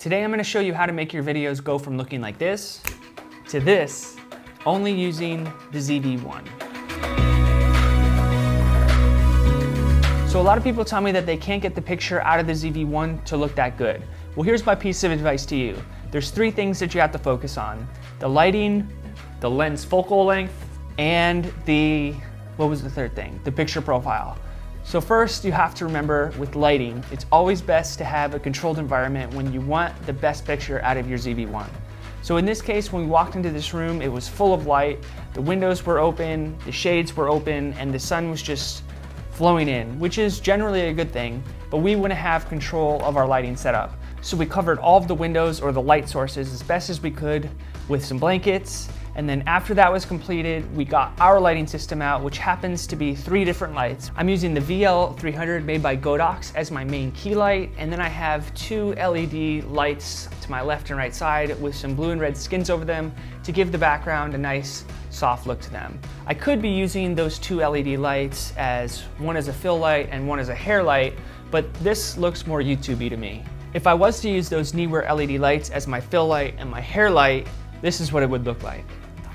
Today I'm going to show you how to make your videos go from looking like this to this, only using the ZV-1. So a lot of people tell me that they can't get the picture out of the ZV-1 to look that good. Well, here's my piece of advice to you. There's three things that you have to focus on: the lighting, the lens focal length, and what was the third thing? The picture profile. So first, you have to remember with lighting, it's always best to have a controlled environment when you want the best picture out of your ZV-1. So in this case, when we walked into this room, it was full of light, the windows were open, the shades were open, and the sun was just flowing in, which is generally a good thing, but we want to have control of our lighting setup. So we covered all of the windows or the light sources as best as we could with some blankets. And then after that was completed, we got our lighting system out, which happens to be 3 different lights. I'm using the VL300 made by Godox as my main key light. And then I have 2 LED lights to my left and right side with some blue and red skins over them to give the background a nice soft look to them. I could be using those 2 LED lights as one as a fill light and one as a hair light, but this looks more YouTube-y to me. If I was to use those Neewer LED lights as my fill light and my hair light, this is what it would look like.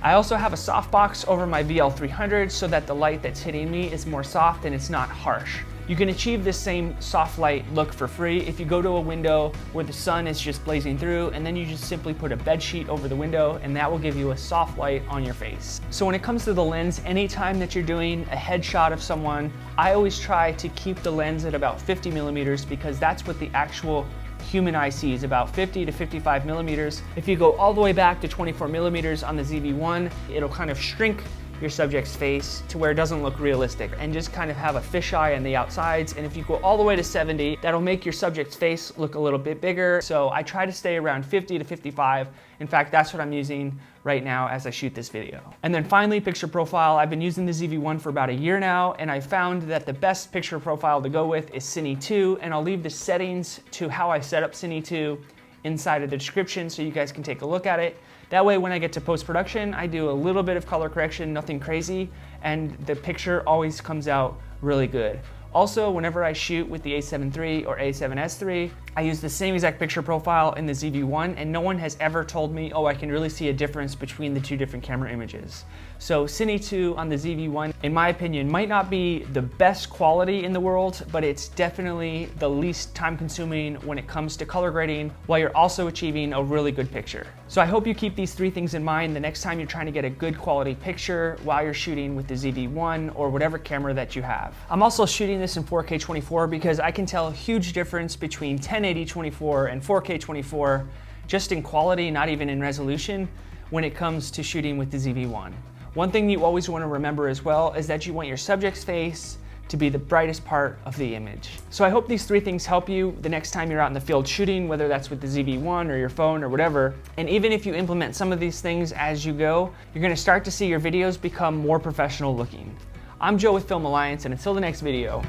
I also have a softbox over my VL300 so that the light that's hitting me is more soft and it's not harsh. You can achieve this same soft light look for free if you go to a window where the sun is just blazing through, and then you just simply put a bed sheet over the window and that will give you a soft light on your face. So when it comes to the lens, anytime that you're doing a headshot of someone, I always try to keep the lens at about 50 millimeters because that's what the actual human eye sees, about 50 to 55 millimeters. If you go all the way back to 24 millimeters on the ZV-1, it'll kind of shrink your subject's face to where it doesn't look realistic and just kind of have a fisheye on the outsides. And if you go all the way to 70, that'll make your subject's face look a little bit bigger. So I try to stay around 50 to 55. In fact, that's what I'm using right now as I shoot this video. And then finally, picture profile. I've been using the ZV-1 for about a year now, and I found that the best picture profile to go with is Cine 2, and I'll leave the settings to how I set up Cine 2 inside of the description so you guys can take a look at it. That way, when I get to post-production, I do a little bit of color correction, nothing crazy, and the picture always comes out really good. Also, whenever I shoot with the A7 III or A7S III, I use the same exact picture profile in the ZV-1, and no one has ever told me, oh, I can really see a difference between the 2 different camera images. So Cine 2 on the ZV-1, in my opinion, might not be the best quality in the world, but it's definitely the least time consuming when it comes to color grading, while you're also achieving a really good picture. So I hope you keep these 3 things in mind the next time you're trying to get a good quality picture while you're shooting with the ZV-1 or whatever camera that you have. I'm also shooting this in 4K 24 because I can tell a huge difference between 1080 24 and 4K 24 just in quality, not even in resolution, when it comes to shooting with the ZV-1. One thing you always want to remember as well is that you want your subject's face to be the brightest part of the image. So I hope these 3 things help you the next time you're out in the field shooting, whether that's with the ZV-1 or your phone or whatever. And even if you implement some of these things as you go, you're going to start to see your videos become more professional looking. I'm Joe with Film Alliance, and until the next video,